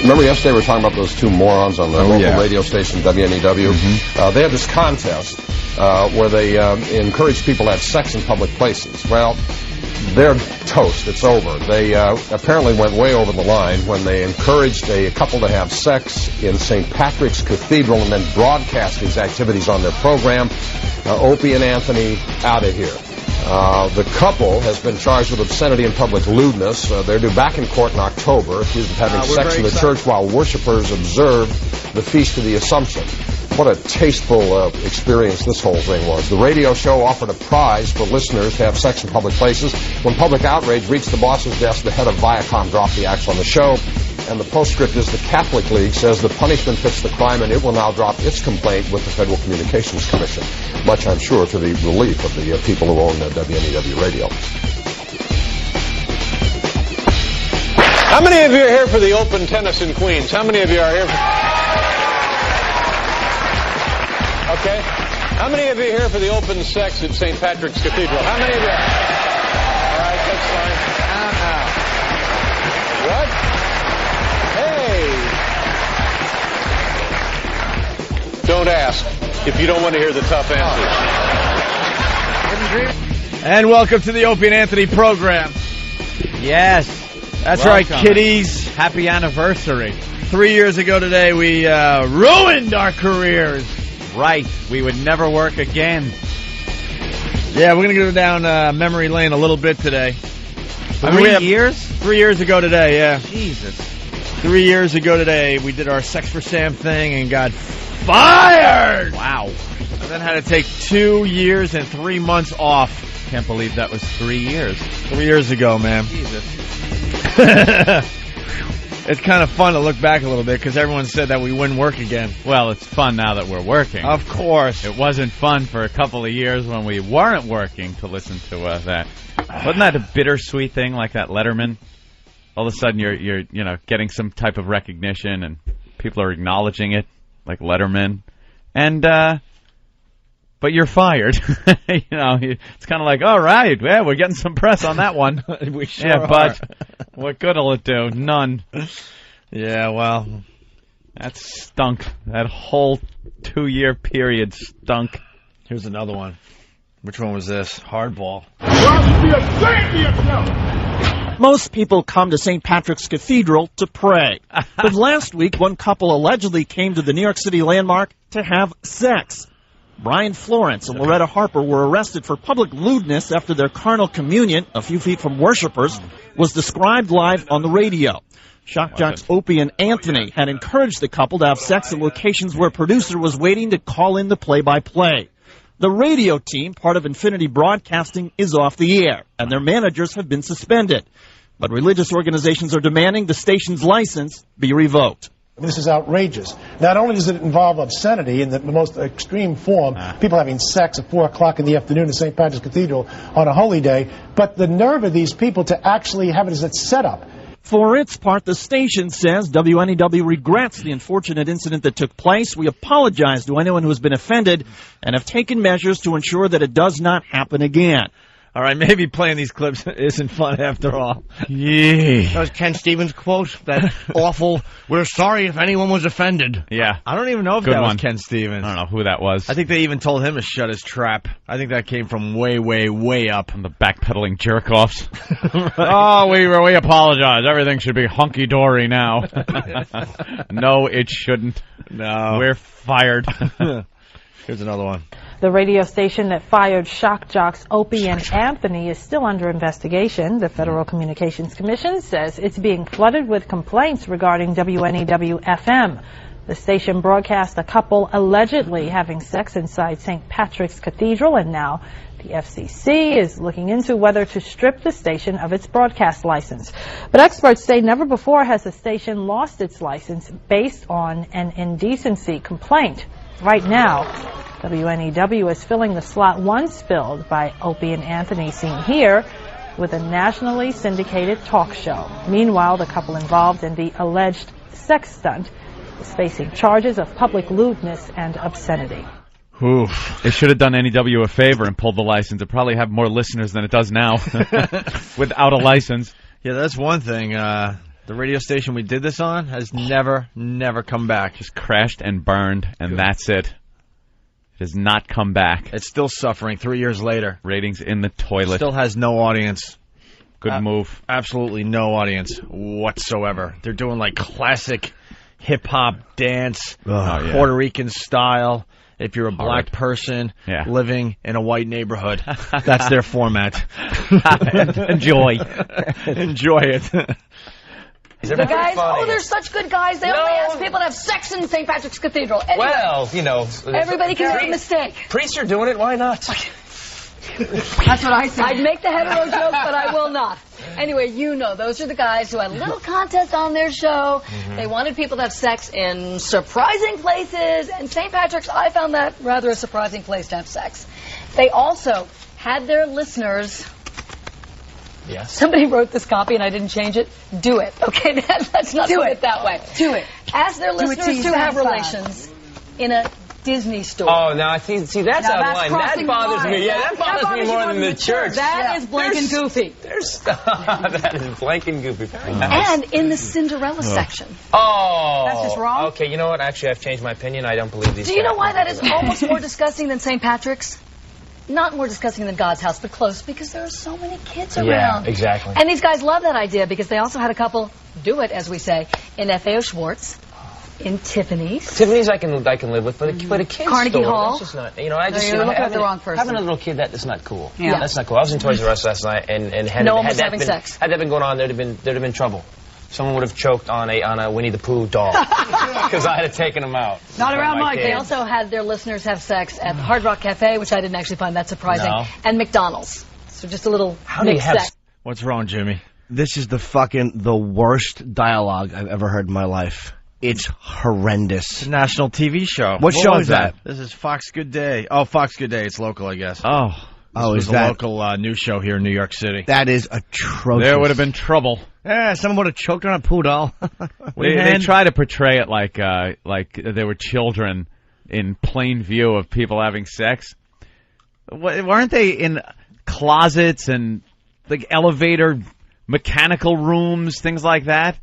Remember yesterday we were talking about those two morons on the local radio station, WNEW? They had this contest where they encouraged people to have sex in public places. Well, they're toast. It's over. They apparently went way over the line when they encouraged a couple to have sex in St. Patrick's Cathedral and then broadcast these activities on their program. Opie and Anthony, out of here. The couple has been charged with obscenity and public lewdness. They're due back in court in October, accused of having sex in the church while worshipers observed the Feast of the Assumption. What a tasteful experience this whole thing was. The radio show offered a prize for listeners to have sex in public places. When public outrage reached the boss's desk, the head of Viacom dropped the axe on the show. And the postscript is the Catholic League says the punishment fits the crime and it will now drop its complaint with the Federal Communications Commission. Much, I'm sure, to the relief of the people who own WNEW Radio. How many of you are here for the Open tennis in Queens? How many of you are here for... Okay. How many of you are here for the Open sex at St. Patrick's Cathedral? How many of you are? All right, that's fine. What? Hey! Don't ask if you don't want to hear the tough answers. And welcome to the Opie and Anthony program. Yes, that's right, kiddies. Happy anniversary. 3 years ago today, we ruined our careers. Right, we would never work again. Yeah, we're going to go down memory lane a little bit today. 3 years? 3 years ago today, yeah. Jesus. 3 years ago today, we did our Sex for Sam thing and got fired! Wow. And then had to take 2 years and 3 months off. Can't believe that was 3 years. 3 years ago, man. Jesus. It's kind of fun to look back a little bit because everyone said that we wouldn't work again. Well, it's fun now that we're working. Of course. It wasn't fun for a couple of years when we weren't working to listen to that. Wasn't that a bittersweet thing like that Letterman? All of a sudden you're getting some type of recognition and people are acknowledging it like Letterman. And but you're fired. It's kind of like, all right, yeah, we're getting some press on that one. We sure are. But what good will it do? None. Yeah, well, that stunk. That whole 2-year period stunk. Here's another one. Which one was this? Hardball. Most people come to St. Patrick's Cathedral to pray. But last week, one couple allegedly came to the New York City landmark to have sex. Brian Florence and Loretta Harper were arrested for public lewdness after their carnal communion, a few feet from worshipers, was described live on the radio. Shock jocks Opie and Anthony had encouraged the couple to have sex in locations where a producer was waiting to call in the play-by-play. The radio team, part of Infinity Broadcasting, is off the air, and their managers have been suspended. But religious organizations are demanding the station's license be revoked. This is outrageous. Not only does it involve obscenity in the most extreme form, people having sex at 4 o'clock in the afternoon in St. Patrick's Cathedral on a holy day, but the nerve of these people to actually have it as a setup. For its part, the station says WNEW regrets the unfortunate incident that took place. We apologize to anyone who has been offended and have taken measures to ensure that it does not happen again. All right, maybe playing these clips isn't fun after all. Yeah. That was Ken Stevens' quote, that awful, we're sorry if anyone was offended. Yeah. I don't even know if Good that one. was Ken Stevens. I don't know who that was. I think they even told him to shut his trap. I think that came from way, way, way up. On the backpedaling jerk-offs. Right. Oh, we apologize. Everything should be hunky-dory now. No, it shouldn't. No. We're fired. Here's another one. The radio station that fired shock jocks Opie and Anthony is still under investigation. The Federal Communications Commission says it's being flooded with complaints regarding WNEW-FM. The station broadcast a couple allegedly having sex inside St. Patrick's Cathedral, and now the FCC is looking into whether to strip the station of its broadcast license. But experts say never before has a station lost its license based on an indecency complaint. Right now, WNEW is filling the slot once filled by Opie and Anthony, seen here, with a nationally syndicated talk show. Meanwhile, the couple involved in the alleged sex stunt is facing charges of public lewdness and obscenity. Oof. They should have done NEW a favor and pulled the license. It probably have more listeners than it does now without a license. Yeah, that's one thing. The radio station we did this on has never come back. Just crashed and burned, and that's it. It has not come back. It's still suffering 3 years later. Ratings in the toilet. Still has no audience. Good move. Absolutely no audience whatsoever. They're doing like classic hip-hop dance, Puerto Rican style. If you're a black person living in a white neighborhood, that's their format. Enjoy. Enjoy it. The guys, they're such good guys. They only ask people to have sex in St. Patrick's Cathedral. Anyway, well, you know. Everybody can make a mistake. Priests are doing it. Why not? That's what I said. I'd make the hetero joke, but I will not. Anyway, those are the guys who had a little contest on their show. They wanted people to have sex in surprising places, and St. Patrick's, I found that rather a surprising place to have sex. They also had their listeners... Yes. Somebody wrote this copy and I didn't change it. Do it. Okay, let's not do it that way. Do it. Ask their listeners to have relations in a Disney store. Oh, now see that's out of line. That bothers me. Yeah, that bothers me more than the church. That is blank and goofy. That is blank and goofy. And in the Cinderella section. Oh. That's just wrong? Okay, you know what? Actually, I've changed my opinion. I don't believe these. Do you know why that is almost more disgusting than St. Patrick's? Not more disgusting than God's house, but close, because there are so many kids around. Yeah, exactly. And these guys love that idea because they also had a couple do it, as we say, in FAO Schwartz, in Tiffany's. Tiffany's I can live with, but a kid's Carnegie store, Hall. that's just not, I just, you're looking at the wrong person. Having a little kid, that's not cool. Yeah. That's not cool. I was in Toys R Us last night, and had that been going on, there'd have been trouble. Someone would have choked on a Winnie the Pooh doll because I had taken them out. Not around Mike. They also had their listeners have sex at Hard Rock Cafe, which I didn't actually find that surprising, and McDonald's. So just a little mixed sex. What's wrong, Jimmy? This is the worst dialogue I've ever heard in my life. It's horrendous. It's a national TV show. What show is that? This is Fox Good Day. Oh, Fox Good Day. It's local, I guess. Is a that local news show here in New York City? That is atrocious. There would have been trouble. Yeah, someone would have choked on a poo doll. They try to portray it like they were children in plain view of people having sex. Weren't they in closets and like elevator mechanical rooms, things like that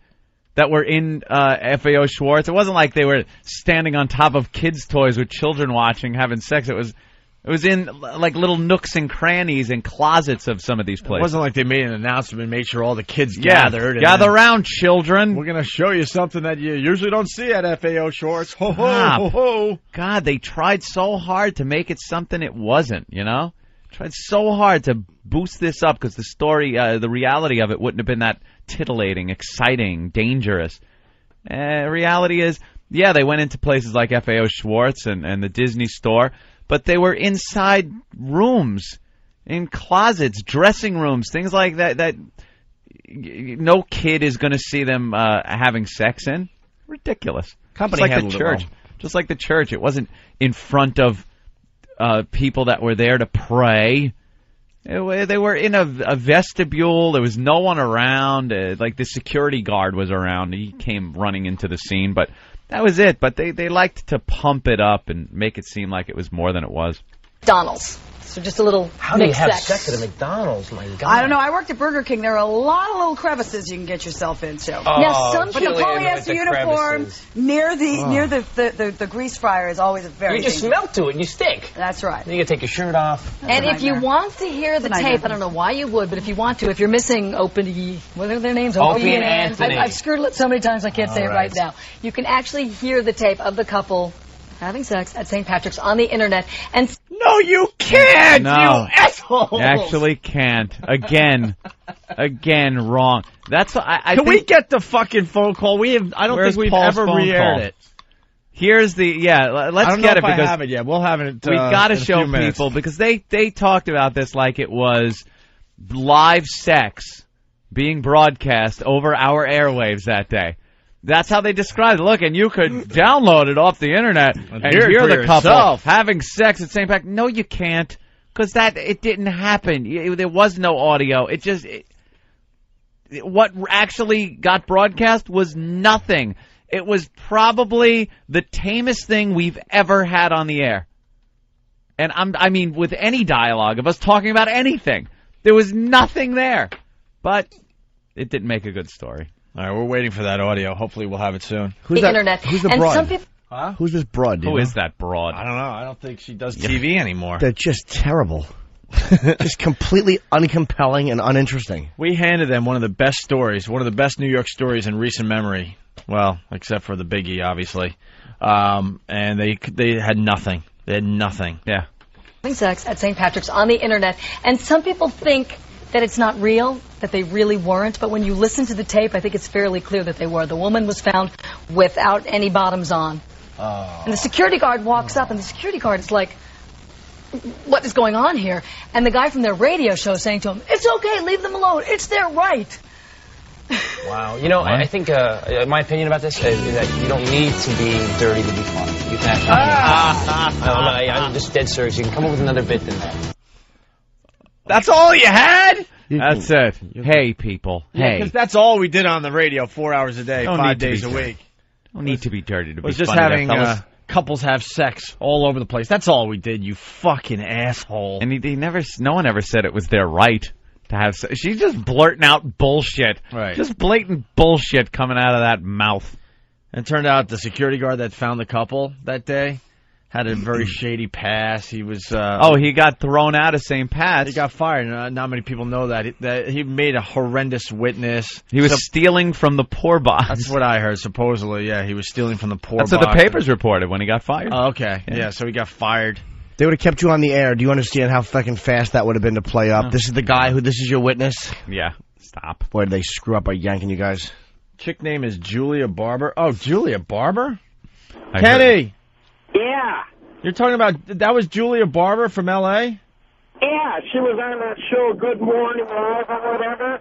were in FAO Schwartz? It wasn't like they were standing on top of kids' toys with children watching, having sex. It was in like little nooks and crannies and closets of some of these places. It wasn't like they made an announcement and made sure all the kids gathered. Gather around, children. We're going to show you something that you usually don't see at FAO Schwartz. Ho, ho, ho, ho. God, they tried so hard to make it something it wasn't, Tried so hard to boost this up because the story, the reality of it wouldn't have been that titillating, exciting, dangerous. Reality is, they went into places like FAO Schwartz and the Disney store, but they were inside rooms, in closets, dressing rooms, things like that no kid is going to see them having sex in. Ridiculous. Company just like handled the church. it well. Just like the church. It wasn't in front of people that were there to pray. They were in a vestibule. There was no one around. Like the security guard was around. He came running into the scene, but that was it. But they liked to pump it up and make it seem like it was more than it was. McDonald's. So just a little How do you have sex at a McDonald's? My God. I don't know. I worked at Burger King. There are a lot of little crevices you can get yourself into. Now, But the polyester uniform near the grease fryer is always a very You just smell to it and you stink. That's right. You can take your shirt off. And if you want to hear the tape, I don't know why you would, but if you want to, if you're missing Opie, what are their names? Opie and Anthony. I've screwed it up so many times I can't say it right now. You can actually hear the tape of the couple having sex at St. Patrick's on the internet. And no, you can't. No, you assholes. You actually can't. Again, wrong. That's I Can think, we get the fucking phone call? I don't think we've Paul's ever phone re-aired call? it. Let's get it because I have it yet. We'll have it. We got to in a show few minutes. people because they talked about this like it was live sex being broadcast over our airwaves that day. That's how they described it. Look, and you could download it off the internet and hear the couple yourself. having sex at St. Patrick's. No, you can't, because it didn't happen. There was no audio. What actually got broadcast was nothing. It was probably the tamest thing we've ever had on the air. And I mean, with any dialogue of us talking about anything, there was nothing there. But it didn't make a good story. All right, we're waiting for that audio. Hopefully we'll have it soon. Who's the that? internet. Who's the And broad? some people... Huh? Who's this broad? Who is that broad? I don't know. I don't think she does TV anymore. They're just terrible. Just completely uncompelling and uninteresting. We handed them one of the best stories, one of the best New York stories in recent memory. Well, except for the biggie, obviously. And they had nothing. They had nothing. Yeah. Sex at St. Patrick's on the internet, and some people think that it's not real, that they really weren't, but when you listen to the tape, I think it's fairly clear that they were. The woman was found without any bottoms on. And the security guard walks up, and the security guard is like, what is going on here? And the guy from their radio show saying to him, it's okay, leave them alone, it's their right. Wow. You know, I think my opinion about this is that you don't need to be dirty to be funny. You can actually... I'm just dead serious. You can come up with another bit than that. That's all you had? That's it. Hey, people. Hey. Because that's all we did on the radio 4 hours a day, Don't 5 need to days be- a week. Don't need to be dirty to be Was just funny. having fellas. couples have sex all over the place. That's all we did, you fucking asshole. And no one ever said it was their right to have sex. She's just blurting out bullshit. Right. Just blatant bullshit coming out of that mouth. And it turned out the security guard that found the couple that day had a very shady past. He was... he got thrown out of St. Pat's. He got fired. Not many people know that he made a horrendous witness. He was stealing from the poor box. That's what I heard, supposedly. Yeah, he was stealing from the poor box. That's what the papers reported when he got fired. Oh, okay. Yeah, so he got fired. They would have kept you on the air. Do you understand how fucking fast that would have been to play up? This is the guy this is your witness? Yeah, stop. Boy, did they screw up by yanking you guys. Chick name is Julia Barber. Oh, Julia Barber? I Kenny! Yeah. You're talking about, that was Julia Barber from L.A.? Yeah, she was on that show Good Morning Live or whatever.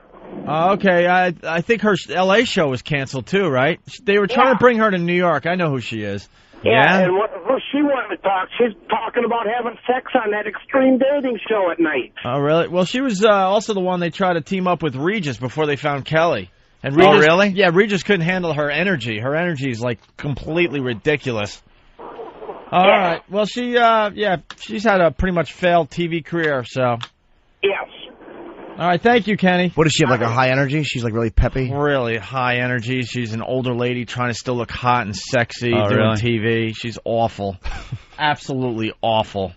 Okay, I think her L.A. show was canceled too, right? They were trying to bring her to New York. I know who she is. Yeah, and what she wanted to talk, she's talking about having sex on that extreme dating show at night. Oh, really? Well, she was also the one they tried to team up with Regis before they found Kelly. And Regis, really? Yeah, Regis couldn't handle her energy. Her energy is, like, completely ridiculous. All right. Well, she's had a pretty much failed TV career, so. Yes. All right, thank you, Kenny. What does she have, like a high energy? She's like really peppy? Really high energy. She's an older lady trying to still look hot and sexy doing really? TV. She's awful. Absolutely awful.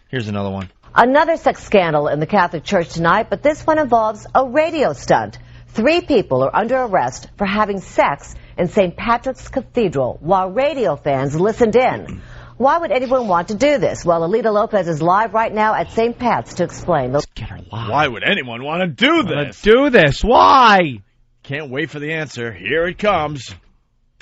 Here's another one. Another sex scandal in the Catholic Church tonight, but this one involves a radio stunt. 3 people are under arrest for having sex in St. Patrick's Cathedral while radio fans listened in. Why would anyone want to do this? Well, Alita Lopez is live right now at St. Pat's to explain. Let's get her live. Why would anyone want to do this? Do this. Why? Can't wait for the answer. Here it comes.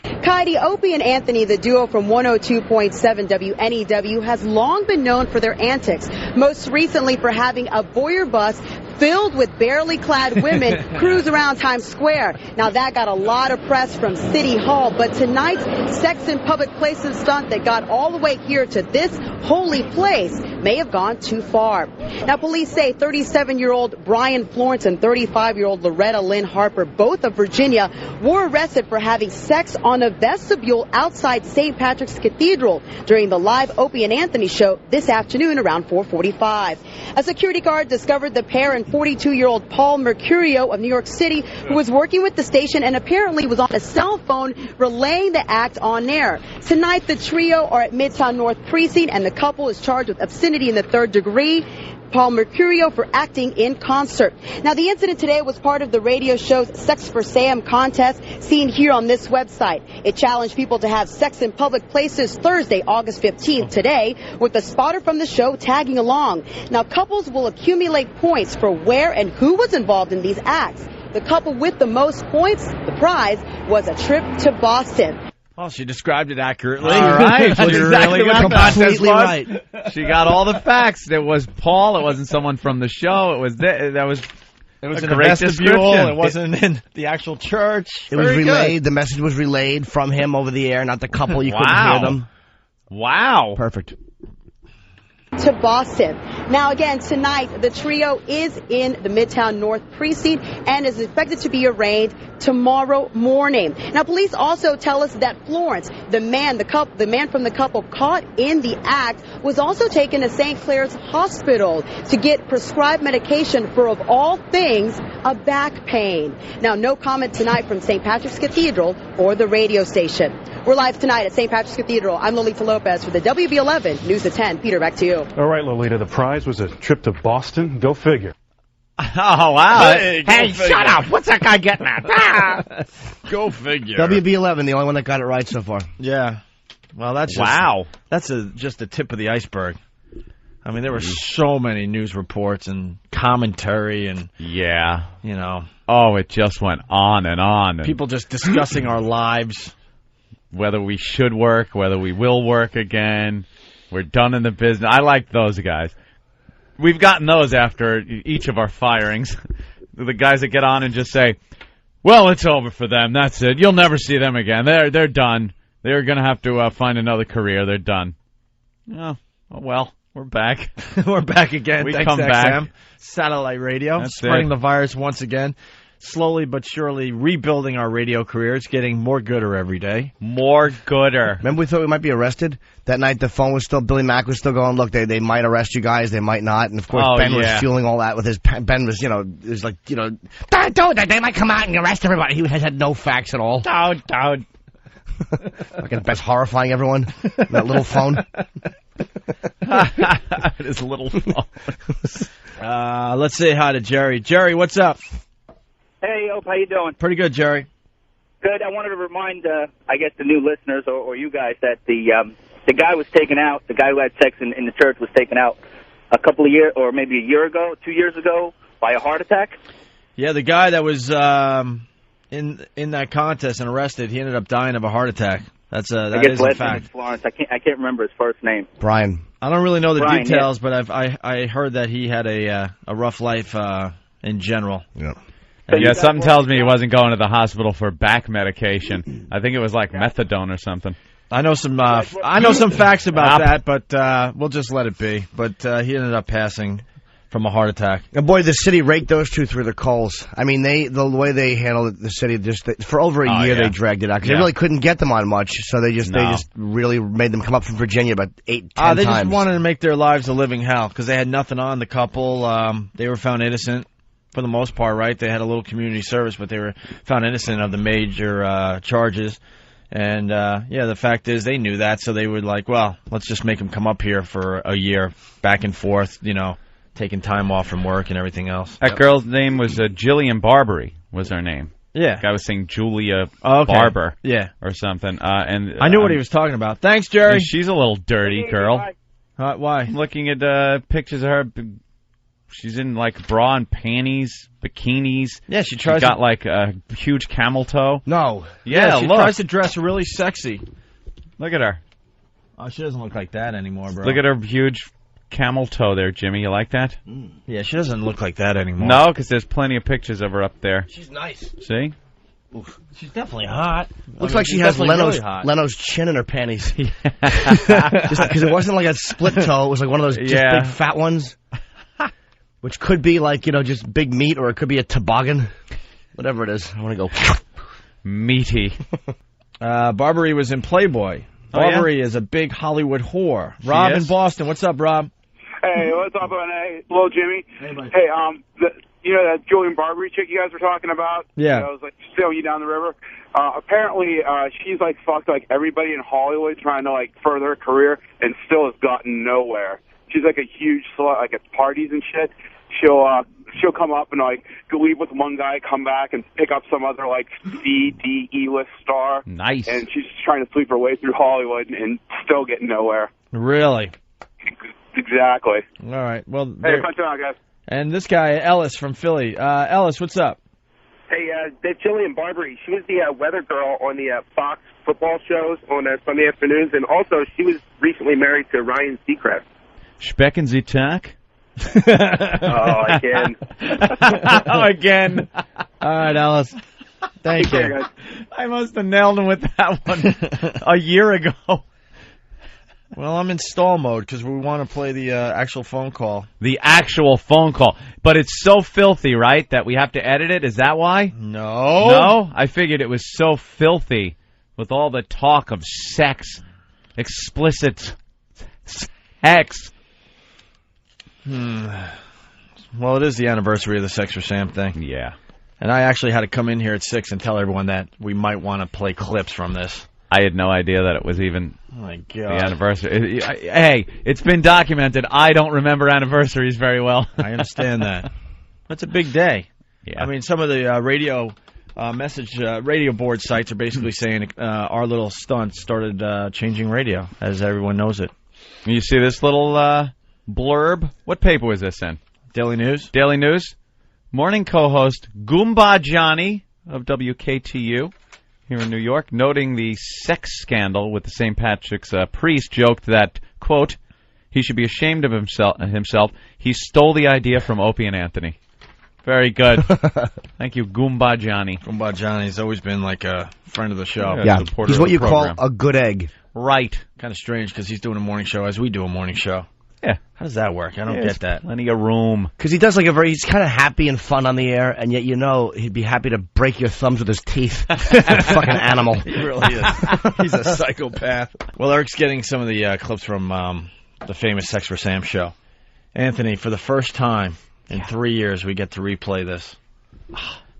Kaidi, Opie and Anthony, the duo from 102.7 WNEW, has long been known for their antics, most recently for having a voyeur bus filled with barely clad women cruise around Times Square. Now, that got a lot of press from City Hall, but tonight's sex in public places stunt that got all the way here to this holy place may have gone too far. Now, police say 37-year-old Brian Florence and 35-year-old Loretta Lynn Harper, both of Virginia, were arrested for having sex on a vestibule outside St. Patrick's Cathedral during the live Opie and Anthony show this afternoon around 4:45. A security guard discovered the pair and 42-year-old Paul Mercurio of New York City, who was working with the station and apparently was on a cell phone relaying the act on air. Tonight, the trio are at Midtown North Precinct, and the couple is charged with obscenity in the 3rd degree. Paul Mercurio for acting in concert. Now, the incident today was part of the radio show's Sex for Sam contest seen here on this website. It challenged people to have sex in public places Thursday, August 15th, today, with a spotter from the show tagging along. Now, couples will accumulate points for where and who was involved in these acts. The couple with the most points, the prize, was a trip to Boston. Oh, she described it accurately. All right. That's She's exactly really what good. the contest Completely was. right. She got all the facts. It was Paul. It wasn't someone from the show. It was It was a in a great vestibule. description. It wasn't in the actual church. It was Very relayed. good. The message was relayed from him over the air, not the couple. You couldn't Wow. hear them. Wow. Perfect. To Boston. Now, again, tonight, the trio is in the Midtown North Precinct and is expected to be arraigned tomorrow morning. Now, police also tell us that Florence, the man from the couple caught in the act, was also taken to St. Clair's Hospital to get prescribed medication for, of all things, a back pain. Now, no comment tonight from St. Patrick's Cathedral or the radio station. We're live tonight at St. Patrick's Cathedral. I'm Lolita Lopez for the WB11 News at 10. Peter, back to you. All right, Lolita, the prize was a trip to Boston. Go figure. Oh, wow. Hey, shut up. What's that guy getting at? Go figure. WB11, the only one that got it right so far. Yeah. Well, that's just the tip of the iceberg. I mean, there were so many news reports and commentary and Oh, it just went on and on. And people just discussing our lives, whether we should work, whether we will work again. We're done in the business. I like those guys. We've gotten those after each of our firings. The guys that get on and just say, "Well, it's over for them. That's it. You'll never see them again. They're done. They're going to have to find another career. They're done." Oh, well, we're back. We're back again. We Thanks, come back. XM. Satellite radio, That's spreading it. the virus once again. Slowly but surely rebuilding our radio careers, getting more gooder every day. More gooder. Remember we thought we might be arrested? That night the phone was still, Billy Mack was still going, look, they might arrest you guys, they might not. And of course Ben was fueling all that with his, Ben was, it was like, don't, they might come out and arrest everybody. He had no facts at all. Don't. Fucking Ben's horrifying everyone. That little phone. His little phone. Let's say hi to Jerry. Jerry, what's up? Hey, Ope, how you doing? Pretty good, Jerry. Good. I wanted to remind, I guess, the new listeners or you guys that the guy was taken out. The guy who had sex in the church was taken out a couple of years, or maybe a year ago, 2 years ago, by a heart attack. Yeah, the guy that was in that contest and arrested, he ended up dying of a heart attack. That is a fact. Florence. I can't remember his first name. Brian. I don't really know the Brian, details, but I heard that he had a rough life in general. Yeah. Yeah, something tells me he wasn't going to the hospital for back medication. I think it was like methadone or something. I know some facts about that, but we'll just let it be. But he ended up passing from a heart attack. And boy, the city raked those two through the coals. I mean, the way they handled it, the city for over a year they dragged it out because they really couldn't get them on much, so they just really made them come up from Virginia about 8-10 times. They just wanted to make their lives a living hell because they had nothing on the couple. They were found innocent for the most part, right? They had a little community service, but they were found innocent of the major charges. And the fact is they knew that, so they were like, well, let's just make them come up here for a year, back and forth, taking time off from work and everything else. That girl's name was Jillian Barbary, was her name. Yeah. Guy was saying Julia Barber. Yeah. Or something. And I knew what he was talking about. Thanks, Jerry. She's a little dirty girl. Why? Looking at pictures of her, she's in like bra and panties, bikinis. Yeah, she got like a huge camel toe. No. Yeah, she tries to dress really sexy. Look at her. Oh, she doesn't look like that anymore, bro. Look at her huge camel toe there, Jimmy. You like that? Yeah, she doesn't look like that anymore. No, because there's plenty of pictures of her up there. She's nice. See? Oof. She's definitely hot. Looks like she has Leno's chin in her panties. Just because it wasn't like a split toe. It was like one of those just big fat ones. Which could be like, just big meat, or it could be a toboggan. Whatever it is. I want to go meaty. Barbary was in Playboy. Barbary is a big Hollywood whore. Rob in Boston. What's up, Rob? Hey, what's up, hey, hello, Jimmy. Hey, that Julian Barbary chick you guys were talking about? Yeah. I was like sailing you down the river. Apparently, she's like fucked like everybody in Hollywood trying to like further her career and still has gotten nowhere. She's like a huge slut, like at parties and shit. She'll come up and like go leave with one guy, come back and pick up some other like C, D, E-list star. Nice. And she's just trying to sleep her way through Hollywood and still getting nowhere. Really? Exactly. All right. Well, hey, punch it out, guys. And this guy Ellis from Philly. Ellis, what's up? Hey, that Jillian Barbary, she was the weather girl on the Fox football shows on Sunday afternoons, and also she was recently married to Ryan Seacrest. Specken Sie Tag? Again. Again. All right, Alice. Thank you. I must have nailed him with that one a year ago. Well, I'm in stall mode because we want to play the actual phone call. The actual phone call. But it's so filthy, right, that we have to edit it? Is that why? No. No? I figured it was so filthy with all the talk of sex, explicit sex. Well, it is the anniversary of the Sex for Sam thing. Yeah. And I actually had to come in here at 6 and tell everyone that we might want to play clips from this. I had no idea that it was even the anniversary. Hey, it's been documented. I don't remember anniversaries very well. I understand that. That's a big day. Yeah. I mean, some of the radio board sites are basically saying our little stunt started changing radio, as everyone knows it. You see this little blurb? What paper was this in? Daily News. Daily News. Morning co-host Goomba Johnny of WKTU here in New York, noting the sex scandal with the St. Patrick's priest, joked that, quote, he should be ashamed of himself. He stole the idea from Opie and Anthony. Very good. Thank you, Goomba Johnny. Goomba Johnny's always been like a friend of the show. Yeah, he's what you call a good egg. Right. Kind of strange because he's doing a morning show as we do a morning show. Yeah. How does that work? I don't get that. Plenty of room. Because he does he's kind of happy and fun on the air, and yet he'd be happy to break your thumbs with his teeth. Like a fucking animal. He really is. He's a psychopath. Well, Eric's getting some of the clips from the famous Sex for Sam show. Anthony, for the first time in 3 years, we get to replay this.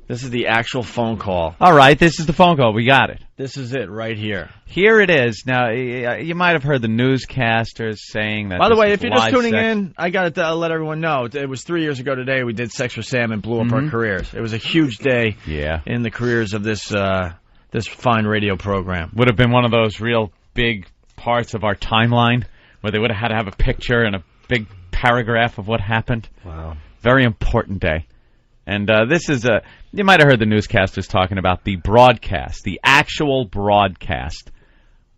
This is the actual phone call. All right, this is the phone call. We got it. This is it right here. Here it is. Now, you might have heard the newscasters saying that. By the way, if you're just tuning in, I got to let everyone know. It was 3 years ago today we did Sex for Sam and blew up our careers. It was a huge day in the careers of this fine radio program. Would have been one of those real big parts of our timeline where they would have had to have a picture and a big paragraph of what happened. Wow. Very important day. And this is you might have heard the newscasters talking about the broadcast, the actual broadcast,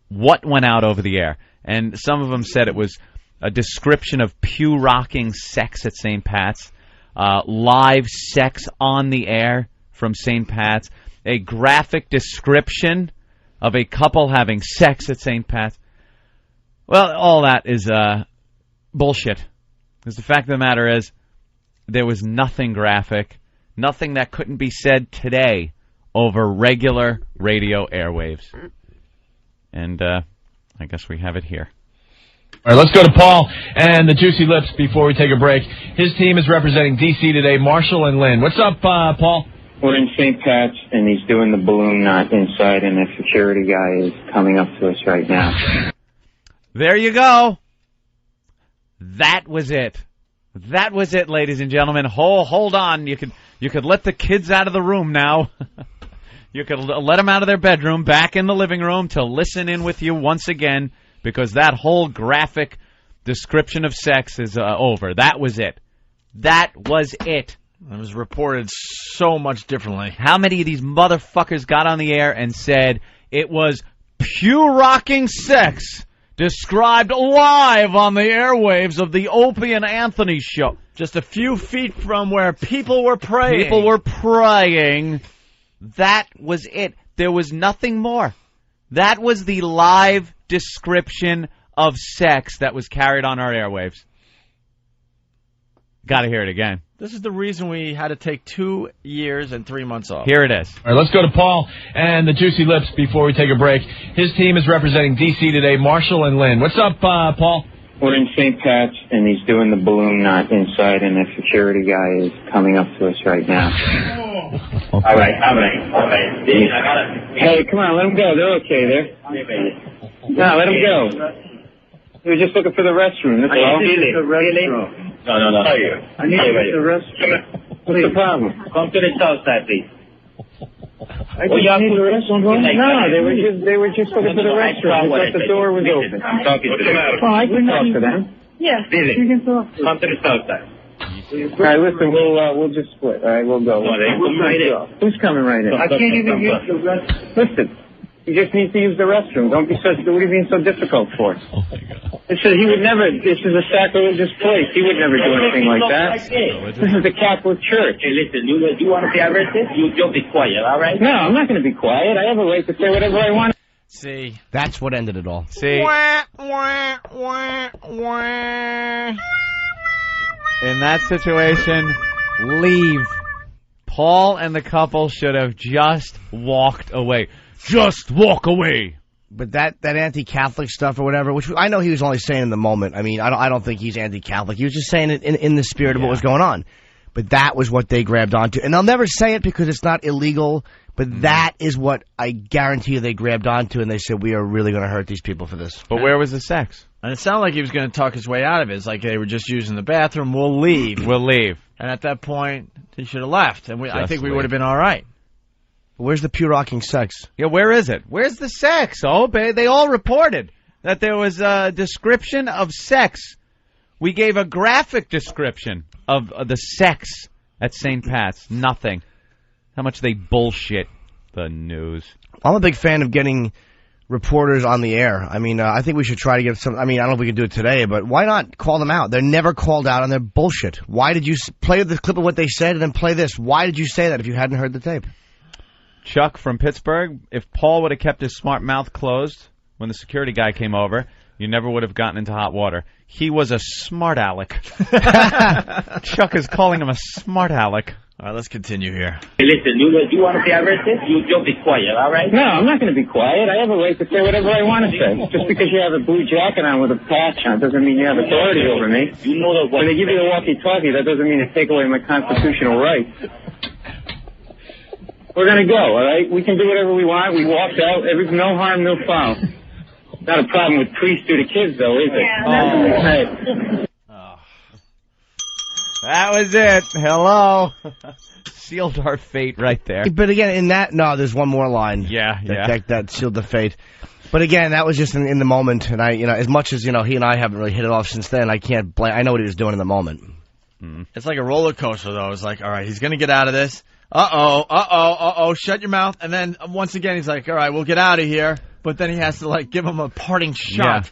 what went out over the air. And some of them said it was a description of pew-rocking sex at St. Pat's, live sex on the air from St. Pat's, a graphic description of a couple having sex at St. Pat's. Well, all that is bullshit. Because the fact of the matter is, there was nothing graphic, nothing that couldn't be said today over regular radio airwaves. And I guess we have it here. All right, let's go to Paul and the Juicy Lips before we take a break. His team is representing D.C. today, Marshall and Lynn. What's up, Paul? We're in St. Pat's, and he's doing the balloon knot inside, and a security guy is coming up to us right now. There you go. That was it. That was it, ladies and gentlemen. Hold on. You could let the kids out of the room now. You could let them out of their bedroom, back in the living room to listen in with you once again, because that whole graphic description of sex is over. That was it. That was it. It was reported so much differently. How many of these motherfuckers got on the air and said it was pew-rocking sex described live on the airwaves of the Opie and Anthony show? Just a few feet from where people were praying. People were praying. That was it. There was nothing more. That was the live description of sex that was carried on our airwaves. Got to hear it again. This is the reason we had to take 2 years and 3 months off. Here it is. All right, let's go to Paul and the Juicy Lips before we take a break. His team is representing D.C. today, Marshall and Lynn. What's up, Paul? We're in St. Pat's, and he's doing the balloon knot inside, and a security guy is coming up to us right now. All right. Hey, come on, let him go. They're okay there. No, let him go. He was just looking for the restroom. That's all. Really? No. I need to use the restroom. What's the problem? Come to the south side, please. I just need the restroom. No, they were just looking for the restroom. But the door was open. I'm talking to them. Oh, I can talk to them. Yeah. Really? You can talk. Come to the south side. All right, listen, we'll just split. All right, we'll go. Who's coming right in? I can't even use the restroom. Listen, he just needs to use the restroom. Don't be what are you being so difficult for? Oh my God. He would never. This is a sacrilegious place. He would never do anything like that. This is the Catholic Church. Hey, listen, you want to be arrested? You'll be quiet, all right? No, I'm not going to be quiet. I have a right to say whatever I want. See, that's what ended it all. See, in that situation, leave. Paul and the couple should have just walked away. Just walk away. But that anti-Catholic stuff or whatever, which I know he was only saying in the moment. I mean, I don't think he's anti-Catholic. He was just saying it in the spirit of what was going on. But that was what they grabbed onto. And they'll never say it because it's not illegal, but that is what I guarantee you they grabbed onto, and they said, we are really going to hurt these people for this. But where was the sex? And it sounded like he was going to talk his way out of it. It's like they were just using the bathroom. We'll leave. We'll leave. And at that point, he should have left. And I think we would have been all right. Where's the pure rocking sex? Yeah, where is it? Where's the sex? Oh, they all reported that there was a description of sex. We gave a graphic description of the sex at St. Pat's. Nothing. How much they bullshit the news. I'm a big fan of getting reporters on the air. I mean, I think we should try to get some. I mean, I don't know if we can do it today, but why not call them out? They're never called out on their bullshit. Why did you play the clip of what they said and then play this? Why did you say that if you hadn't heard the tape? Chuck from Pittsburgh, if Paul would have kept his smart mouth closed when the security guy came over, you never would have gotten into hot water. He was a smart aleck. Chuck is calling him a smart aleck. All right, let's continue here. Hey, listen, you want to be arrested? You'll be quiet, all right? No, I'm not going to be quiet. I have a right to say whatever I want to say. Just because you have a blue jacket on with a patch on doesn't mean you have authority over me. You know that when they give you the walkie-talkie, that doesn't mean you take away my constitutional rights. We're going to go, all right? We can do whatever we want. We walked out. No harm, no foul. Not a problem with priests to the kids, though, is it? Yeah, that was it. Hello. Sealed our fate right there. But again, in that, no, there's one more line. Yeah. That sealed the fate. But again, that was just in the moment, and as much as, he and I haven't really hit it off since then, I can't blame. I know what he was doing in the moment. It's like a roller coaster, though. It's like, all right, he's going to get out of this. Uh-oh, shut your mouth. And then once again, he's like, all right, we'll get out of here. But then he has to, give him a parting shot. Yeah.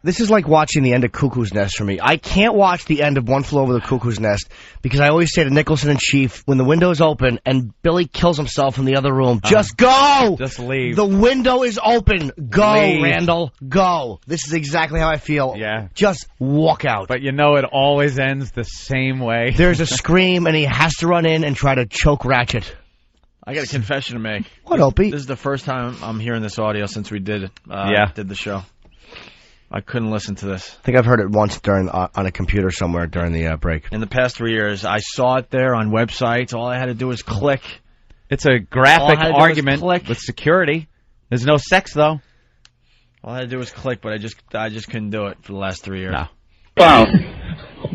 This is like watching the end of Cuckoo's Nest for me. I can't watch the end of One Flew Over the Cuckoo's Nest because I always say to Nicholson and Chief, when the window's open and Billy kills himself in the other room, just go! Just leave. The window is open. Go, leave. Randall. Go. This is exactly how I feel. Yeah. Just walk out. But it always ends the same way. There's a scream and he has to run in and try to choke Ratchet. I got a confession to make. What, Opie? This is the first time I'm hearing this audio since we did the show. I couldn't listen to this. I think I've heard it once on a computer somewhere during the break. In the past 3 years, I saw it there on websites. All I had to do was click. It's a graphic argument with security. There's no sex, though. All I had to do was click, but I just couldn't do it for the last 3 years. No. Wow.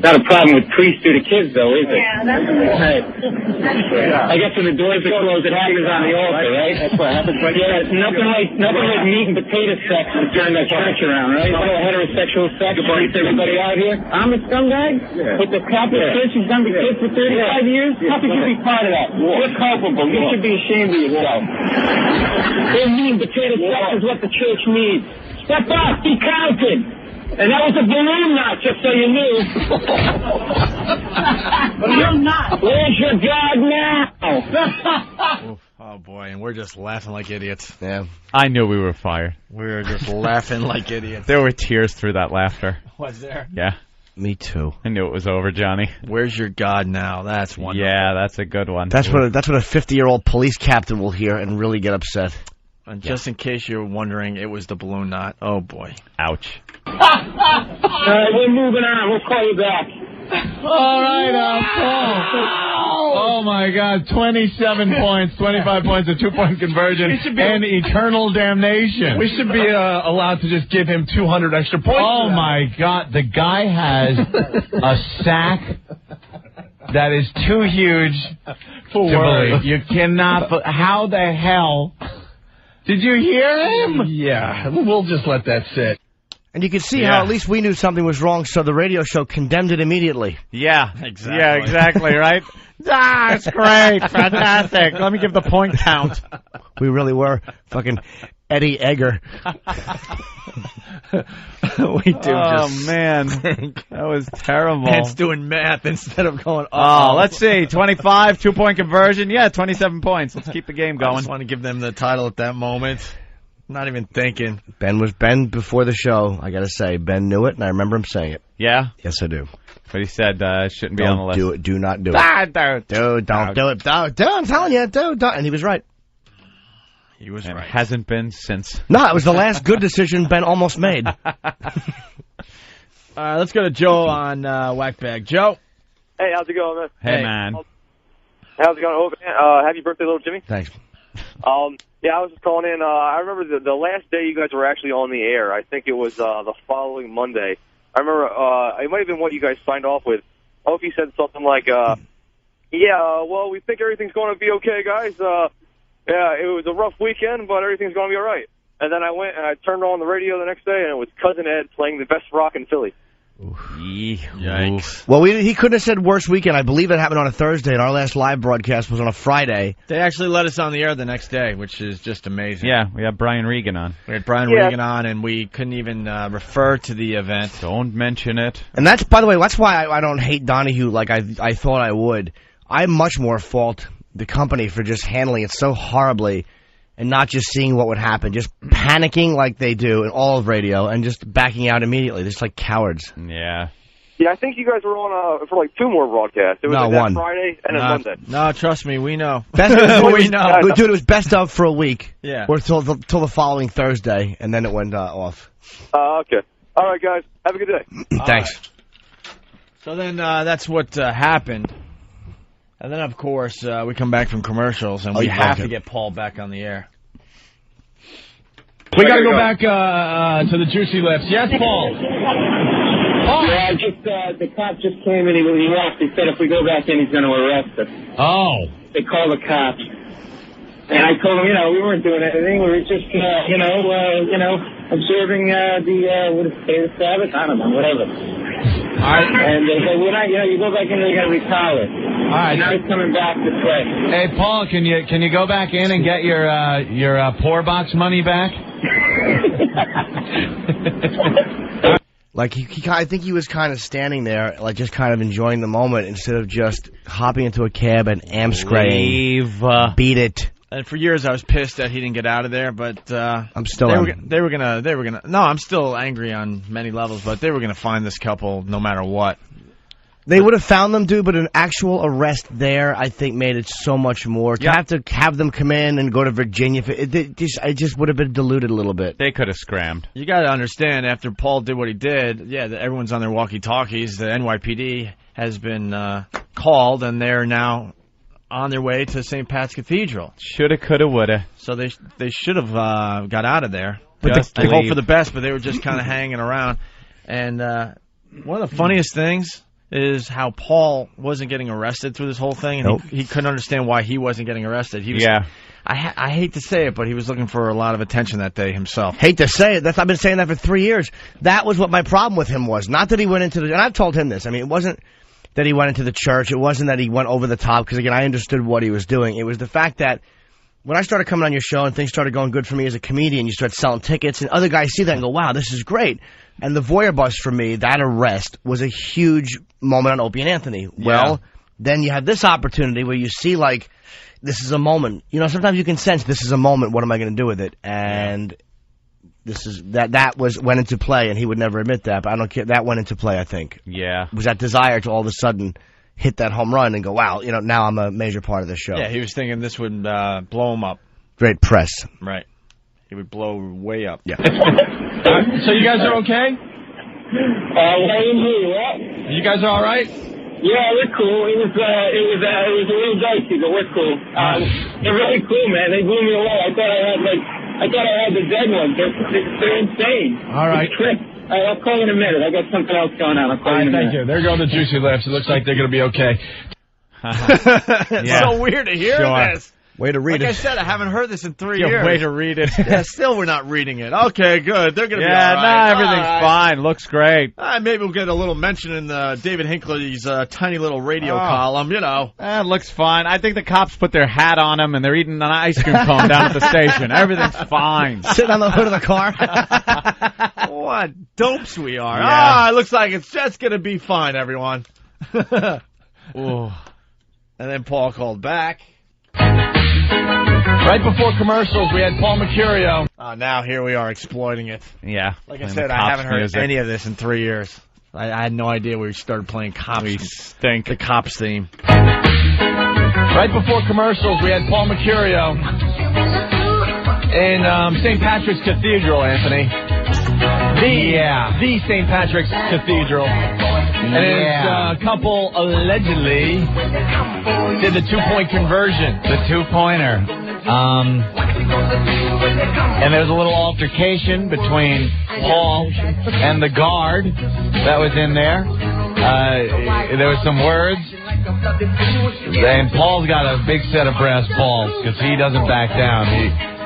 Not a problem with priests to the kids, though, is it? Yeah, that's right. I guess when the doors are closed, it happens on the altar, right? That's what happens right there. Yeah, it's nothing like meat and potato sex to turn that church around, right? No heterosexual sex freaks everybody out here. I'm a scumbag? Yeah. But the Catholic Church has done the kids for 35 years? How could you be part of that? You're culpable. You should be ashamed of yourself. Their meat and potato sex is what the church needs. Step up! Be counted! And that was a balloon knot, just so you knew. Balloon knot. Where's your God now? Oh, boy, and we're just laughing like idiots. Yeah. I knew we were fired. We were just laughing like idiots. There were tears through that laughter. Was there? Yeah. Me too. I knew it was over, Johnny. Where's your God now? That's wonderful. Yeah, that's a good one. That's what a 50-year-old police captain will hear and really get upset. And just in case you're wondering, it was the balloon knot. Oh, boy. Ouch. All right, we're moving on. We'll call you back. All right, Paul. Oh, my God. 27 points, 25 points, a 2-point conversion, and eternal damnation. We should be allowed to just give him 200 extra points. Oh, my God. The guy has a sack that is too huge to believe. You cannot. How the hell did you hear him? Yeah, we'll just let that sit. And you can see how at least we knew something was wrong, so the radio show condemned it immediately. Yeah, exactly. Yeah, exactly, right? It's great. Fantastic. Let me give the point count. We really were fucking Eddie Egger. We do man. That was terrible. It's doing math instead of going, let's see. 25, 2-point conversion. Yeah, 27 points. Let's keep the game going. I just want to give them the title at that moment. Not even thinking. Ben before the show, I gotta say, Ben knew it, and I remember him saying it. Yeah? Yes, I do. But he said shouldn't be on the list. Don't do it. Do not do it. Don't do it. Don't do it. I'm telling you, don't. And he was right. He was and right. It hasn't been since. No, it was the last good decision Ben almost made. Let's go to Joe on Whackbag. Joe? Hey, how's it going, man? Hey, man. How's it going? Happy birthday, little Jimmy. Thanks. Yeah, I was just calling in. I remember the last day you guys were actually on the air. I think it was the following Monday. I remember it might have been what you guys signed off with. Opie said something like, well, we think everything's going to be okay, guys. Yeah, it was a rough weekend, but everything's going to be all right. And then I went and I turned on the radio the next day, and it was Cousin Ed playing the best rock in Philly. Yikes. Well, he couldn't have said worst weekend. I believe it happened on a Thursday, and our last live broadcast was on a Friday. They actually let us on the air the next day, which is just amazing. Yeah, we had Brian Regan on. We had Brian Regan on, and we couldn't even refer to the event. Don't mention it. And that's, by the way, that's why I don't hate Donahue like I thought I would. I much more fault the company for just handling it so horribly and not just seeing what would happen, just panicking like they do in all of radio and just backing out immediately. They're just like cowards. Yeah. Yeah, I think you guys were on for like 2 more broadcasts. It was like one. that Friday and then Monday. No, trust me, we know. We know. Dude, it was best of for a week. Yeah. Or till the following Thursday, and then it went off. Okay. All right, guys. Have a good day. Thanks. So then that's what happened. And then, of course, we come back from commercials, and we have to get Paul back on the air. We got to go back to the Juicy Lips. Yes, Paul? Yeah, the cop just came in. He left. He said if we go back in, he's going to arrest us. Oh. They called the cops. And I told him, we weren't doing anything. We were just, observing the Sabbath. I don't know, whatever. All right. And they said, you go back in, they're going to retire. All right. Now he's coming back this way. Hey, Paul, can you go back in and get your poor box money back? Like I think he was kind of standing there, like just kind of enjoying the moment instead of just hopping into a cab and amscraying. Beat it. And for years I was pissed that he didn't get out of there, but I'm still. They were gonna. No, I'm still angry on many levels, but they were gonna find this couple no matter what. They would have found them, dude, but an actual arrest there, I think, made it so much more. To have to have them come in and go to Virginia, it just would have been diluted a little bit. They could have scrammed. You got to understand, after Paul did what he did, everyone's on their walkie-talkies. The NYPD has been called, and they're now on their way to St. Pat's Cathedral. Shoulda, coulda, woulda. So they should have got out of there. But I hope for the best, but they were just kind of hanging around. And one of the funniest things is how Paul wasn't getting arrested through this whole thing, and he couldn't understand why he wasn't getting arrested. He was, I hate to say it, but he was looking for a lot of attention that day himself. Hate to say it. I've been saying that for 3 years. That was what my problem with him was. Not that he went into the... And I've told him this. I mean, it wasn't that he went into the church. It wasn't that he went over the top, because, again, I understood what he was doing. It was the fact that when I started coming on your show and things started going good for me as a comedian, you start selling tickets, and other guys see that and go, wow, this is great. And the voyeur bus for me, that arrest, was a huge moment on Opie and Anthony. Well, then you have this opportunity where you see, like, this is a moment. Sometimes you can sense this is a moment. What am I going to do with it? And this is that went into play, and he would never admit that, but I don't care. That went into play, I think. Yeah. It was that desire to all of a sudden hit that home run and go, wow, now I'm a major part of the show. Yeah, he was thinking this would blow him up. Great press. Right. He would blow way up. Yeah. So you guys are okay? You guys are all right? Yeah, we're cool. It was a little dicey, but we're cool. They're really cool, man. They blew me away. I thought I had the dead ones. They're insane. All right. I'll call you in a minute. I got something else going on. I'll call you in a minute. Thank you. There go the Juicy Lips. It looks like they're going to be okay. It's so weird to hear this. Way to read it. Like I said, I haven't heard this in 3 years. Way to read it. Still, we're not reading it. Okay, good. They're going to be all right. Yeah, everything's fine. Looks great. Maybe we'll get a little mention in David Hinckley's tiny little radio column, It looks fine. I think the cops put their hat on him, and they're eating an ice cream cone down at the station. Everything's fine. Sitting on the hood of the car. What dopes we are. Yeah. It looks like it's just going to be fine, everyone. And then Paul called back. Right before commercials, we had Paul Mercurio. Now here we are exploiting it. Yeah. Like I said, I haven't heard any of this in 3 years. I had no idea we started playing Cops. We stink. The Cops theme. Right before commercials, we had Paul Mercurio in St. Patrick's Cathedral, Anthony. The St. Patrick's Cathedral. And his couple allegedly did the 2-point conversion. The 2-pointer. And there was a little altercation between Paul and the guard that was in there. There was some words. And Paul's got a big set of brass balls because he doesn't back down.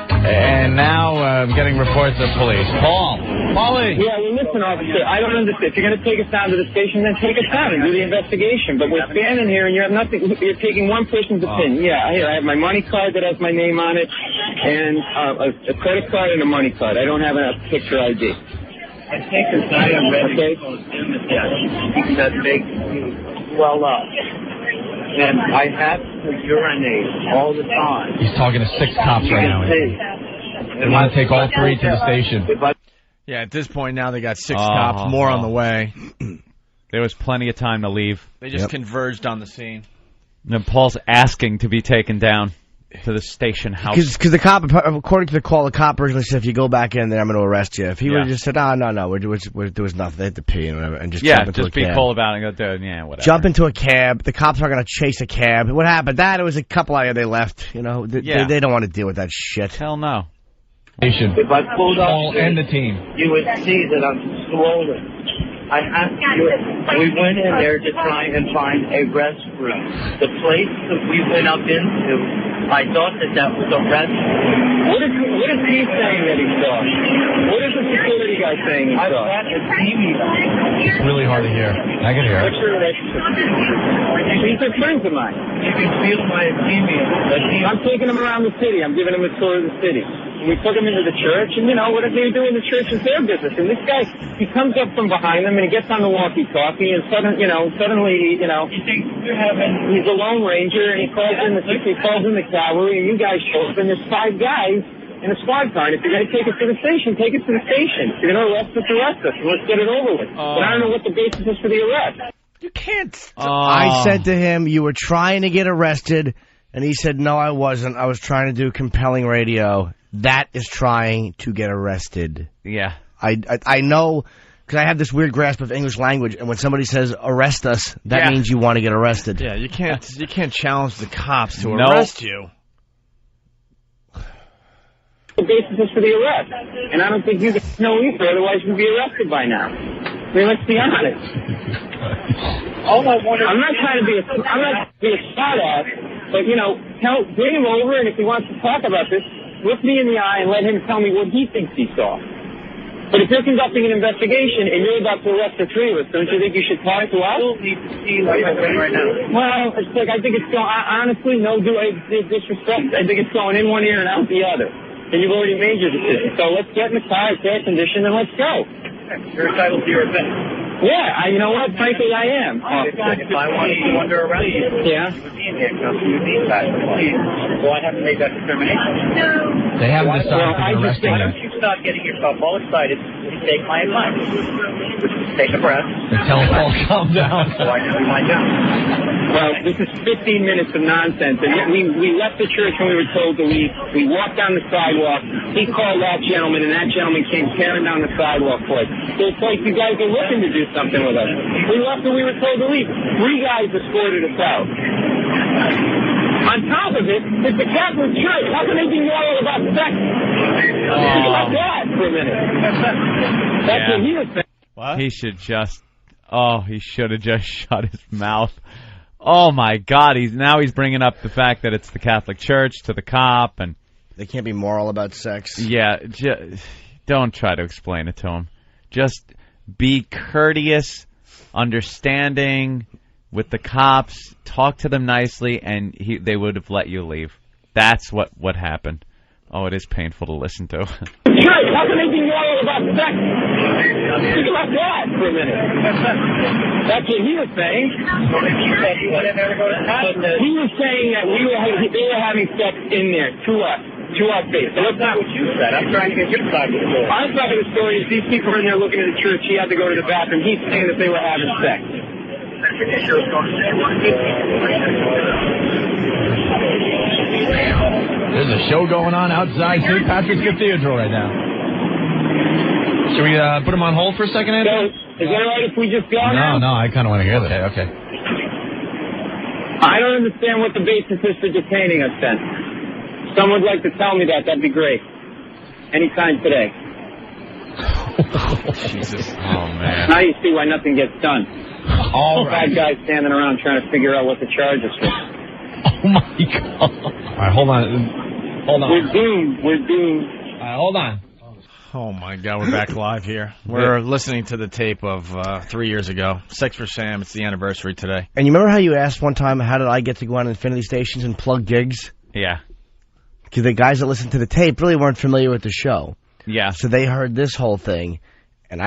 And now I'm getting reports of police. Paulie. Yeah, well, listen, officer, I don't understand. If you're going to take us down to the station, then take us down and do the investigation. But we're standing here and you have nothing. You're taking one person's opinion. Yeah, here, I have my money card that has my name on it, and a credit card and a money card. I don't have a picture ID. I think it's not a red because they swell up. And I have to urinate all the time. He's talking to 6 cops right now. They want to take all 3 to the station. Yeah, at this point now they got 6 cops, more on the way. There was plenty of time to leave. They just converged on the scene. And Paul's asking to be taken down to the station house. Because the cop, according to the call, the cop originally said, if you go back in there, I'm going to arrest you. If he would have just said, no, there was nothing, they had to pee and whatever, and just jump into a cab. Just be cool about it and go, dude, whatever. Jump into a cab. The cops aren't going to chase a cab. What happened? It was a couple out here, they left. They don't want to deal with that shit. Hell no. If I pulled up and the team, you would see that I'm swollen. We went in there to try and find a restroom. The place that we went up into, I thought that was a restroom. What is he saying that he saw? What is the security guy saying he saw? It's really hard to hear. I can hear it. What's your relationship? These are friends of mine. You can feel my ischemia. I'm taking him around the city. I'm giving him a tour of the city. We took him into the church, and, whatever they do in the church is their business. And this guy, he comes up from behind them, and he gets on the walkie-talkie, and suddenly, You think you're having... he's a Lone Ranger, and he calls in the cavalry, and you guys show up, and there's 5 guys in a squad car. And if you're going to take us to the station, take us to the station. If you're going to arrest us, and let's get it over with. But I don't know what the basis is for the arrest. You can't. I said to him, you were trying to get arrested, and he said, no, I wasn't. I was trying to do compelling radio. That is trying to get arrested. Yeah. I know, because I have this weird grasp of English language, and when somebody says arrest us, that means you want to get arrested. Yeah, you can't challenge the cops to arrest you. The basis is for the arrest. And I don't think you guys know either, otherwise you'd be arrested by now. I mean, let's be honest. All I wanted... I'm not trying to be a smart ass, but, bring him over, and if he wants to talk about this, look me in the eye and let him tell me what he thinks he saw. But if you're conducting an investigation and you're about to arrest the 3 of us, don't you think you should talk to us? I don't need to see what I'm doing right now. Well, it's like, I think it's going, honestly, no disrespect. I think it's going in one ear and out the other. And you've already made your decision. So let's get in the car, it's air conditioned, and let's go. You're entitled to your opinion. Yeah, you know what? Frankly, I am. If I wanted you under arrest, you would be in handcuffs, you would be inside. So I have to make that determination. No. They haven't decided to arrest him. Why don't you stop getting yourself all excited and take my advice? Take a breath. And tell Paul, calm down. So I can do my job. Well, this is 15 minutes of nonsense. And yet we left the church when we were told to leave. We walked down the sidewalk. He called that gentleman, and that gentleman came tearing down the sidewalk for us. So it's like you guys are looking to do something with us. We left when we were told to leave. 3 guys escorted us out. On top of it, it's the Catholic Church. How can they be moral about sex? Think about that for a minute. That's what he was saying. What? He should just... he should have just shut his mouth. Oh, my God. He's bringing up the fact that it's the Catholic Church to the cop, and... They can't be moral about sex. Yeah, don't try to explain it to him. Just be courteous, understanding with the cops, talk to them nicely, and they would have let you leave. That's what happened. Oh, it is painful to listen to. Church, how can they be moral about sex? Think about that for a minute. That's what he was saying. He was saying that they were having sex in there to us. To our face. So that's not what you said. I'm trying to get your side of the story. Our side of the story is these people are in there looking at the church. He had to go to the bathroom. He's saying that they were having sex. There's a show going on outside St. Patrick's Cathedral right now. Should we put him on hold for a second, Andrew? Is it all right if we just go now? No, I kind of want to hear this. Okay. I don't understand what the basis is for detaining us then. If someone would like to tell me that, that'd be great. Anytime today. Jesus. Oh, man. Now you see why nothing gets done. All right. Bad guys standing around trying to figure out what the charges are. Oh, my God. All right, hold on. Hold on. We're doomed. We're doomed. All right, hold on. Oh, my God, we're back live here. We're listening to the tape of 3 years ago. Sex for Sam, it's the anniversary today. And you remember how you asked one time, how did I get to go on Infinity Stations and plug gigs? Yeah. Because the guys that listened to the tape really weren't familiar with the show. Yeah. So they heard this whole thing, and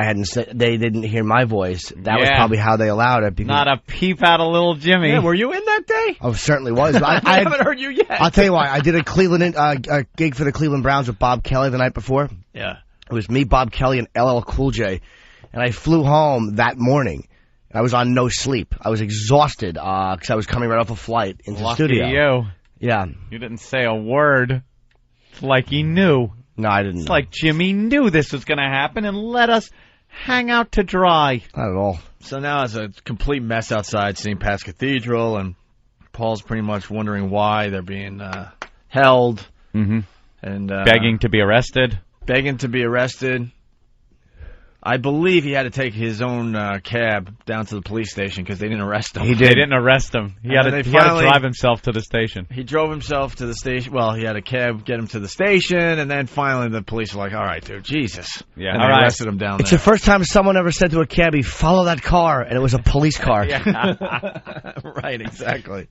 they didn't hear my voice. That was probably how they allowed it. Because not a peep out of little Jimmy. Yeah, were you in that day? I certainly was. I haven't heard you yet. I'll tell you why. I did a Cleveland a gig for the Cleveland Browns with Bob Kelly the night before. Yeah. It was me, Bob Kelly, and LL Cool J. And I flew home that morning. I was on no sleep. I was exhausted because I was coming right off a flight into the studio. Lucky you. Yeah. You didn't say a word. It's like he knew. No, I didn't. It's like Jimmy knew this was going to happen and let us hang out to dry. Not at all. So now it's a complete mess outside St. Pat's Cathedral, and Paul's pretty much wondering why they're being held. Mm-hmm. And begging to be arrested. Begging to be arrested. I believe he had to take his own cab down to the police station because they didn't arrest him. They didn't arrest him. He had to drive himself to the station. He drove himself to the station. Well, he had a cab get him to the station, and then finally the police were like, all right, dude, Jesus. Yeah, and they arrested him down there. It's the first time someone ever said to a cabbie, follow that car, and it was a police car. Right, exactly.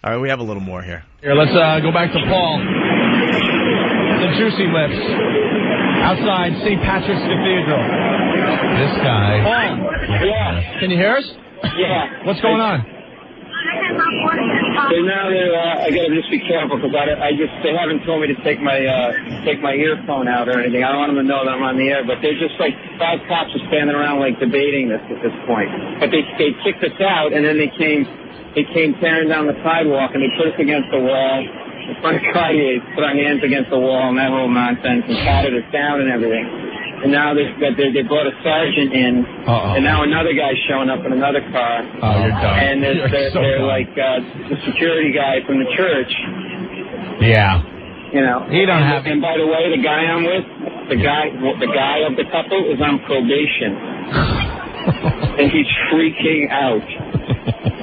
All right, we have a little more here. Here, let's go back to Paul. The Juicy Lips. Outside St. Patrick's Cathedral. This guy. Paul. Yeah. Can you hear us? Yeah. What's going on? So now I got to just be careful because they haven't told me to take my earphone out or anything. I don't want them to know that I'm on the air, but they're just like 5 cops are standing around like debating this at this point. But they kicked us out, and then they came tearing down the sidewalk and they put us against the wall. In front of Cartier's, put our hands against the wall and that whole nonsense and patted us down and everything. And now they brought a sergeant in, and now another guy's showing up in another car. Oh, you're done. And they're like the security guy from the church. Yeah. You know. He don't have. And by the way, the guy I'm with, the guy of the couple is on probation, and he's freaking out.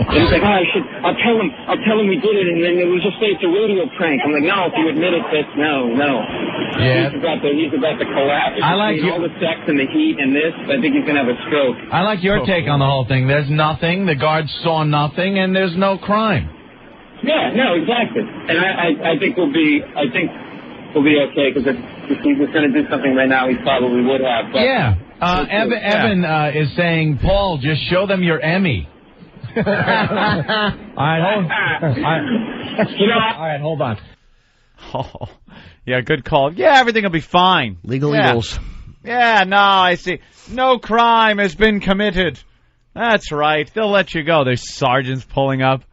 And he's like, I'll tell him we did it, and then we just say it's a radio prank. I'm like, no, if you admit it, no. Yeah. He's about to collapse. I like all the sex and the heat and this. I think he's gonna have a stroke. I like your take on the whole thing. There's nothing. The guards saw nothing, and there's no crime. Yeah, no, exactly. And I think we'll be okay because if he was going to do something right now, he probably would have. But yeah. Evan is saying, Paul, just show them your Emmy. All right, hold on. Oh, yeah, good call. Yeah, everything will be fine. Legal eagles. Yeah, no, I see. No crime has been committed. That's right. They'll let you go. There's sergeants pulling up.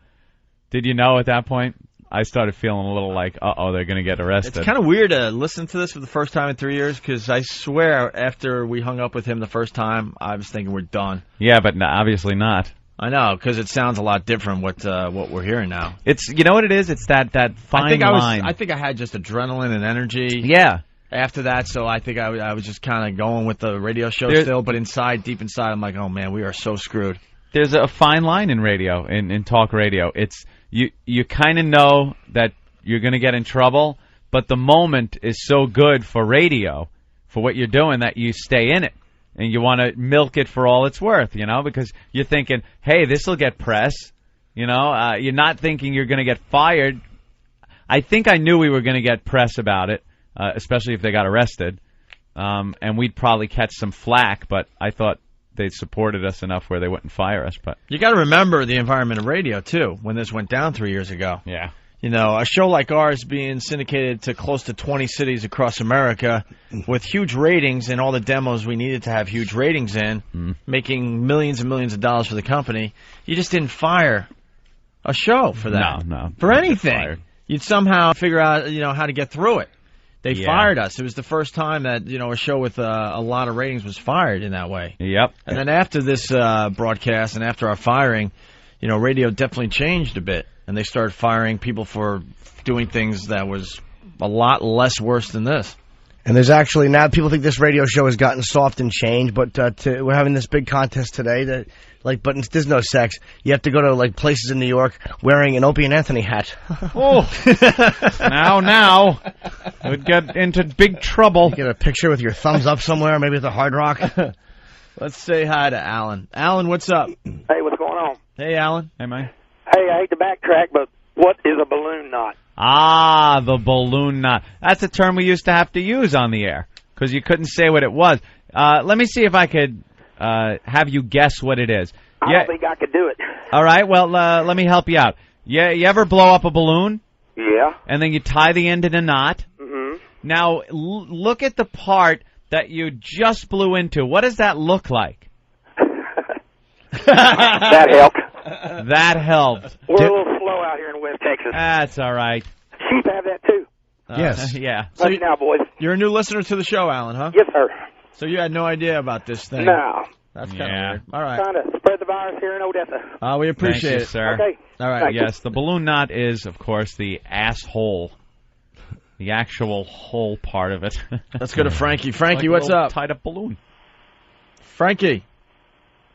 Did you know at that point? I started feeling a little like, they're going to get arrested. It's kind of weird to listen to this for the first time in 3 years because I swear after we hung up with him the first time, I was thinking we're done. Yeah, but obviously not. I know, because it sounds a lot different what we're hearing now. It's, you know what it is? It's that fine line. I think I had just adrenaline and energy. Yeah. After that, so I think I was just kind of going with the radio show still, but deep inside, I'm like, oh man, we are so screwed. There's a fine line in radio, in talk radio. It's you kind of know that you're going to get in trouble, but the moment is so good for radio, for what you're doing, that you stay in it. And you want to milk it for all it's worth, because you're thinking, hey, this will get press. You're not thinking you're going to get fired. I think I knew we were going to get press about it, especially if they got arrested. And we'd probably catch some flack, but I thought they supported us enough where they wouldn't fire us. But you got to remember the environment of radio, too, when this went down 3 years ago. Yeah. A show like ours being syndicated to close to 20 cities across America with huge ratings and all the demos we needed to have huge ratings in, making millions and millions of dollars for the company, you just didn't fire a show for that. No. For anything. You'd somehow figure out, how to get through it. They fired us. It was the first time that, a show with a lot of ratings was fired in that way. Yep. And then after this broadcast and after our firing, radio definitely changed a bit. And they started firing people for doing things that was a lot less worse than this. And there's actually, now people think this radio show has gotten soft and changed, but we're having this big contest today that, but there's no sex. You have to go to, places in New York wearing an Opie and Anthony hat. Oh. Now. We'd get into big trouble. Get a picture with your thumbs up somewhere, maybe at the Hard Rock. Let's say hi to Alan. Alan, what's up? Hey, what's going on? Hey, Alan. Hey, man. Hey, I hate to backtrack, but what is a balloon knot? Ah, the balloon knot. That's a term we used to have to use on the air because you couldn't say what it was. Let me see if I could have you guess what it is. I don't think I could do it. All right, well, let me help you out. You ever blow up a balloon? Yeah. And then you tie the end in a knot? Mm-hmm. Now, look at the part that you just blew into. What does that look like? That helped. That helped. We're a little slow out here in West Texas. That's all right. Sheep have that too. Yes. Yeah. So now, boys. You're a new listener to the show, Alan, huh? Yes, sir. So you had no idea about this thing? No. That's kind of weird. All right. Trying to spread the virus here in Odessa. We appreciate Thank you, it, sir. Okay. All right. Yes, the balloon knot is, of course, the asshole. The actual hole part of it. Let's go to Frankie. Frankie, what's up? Tied up balloon. Frankie.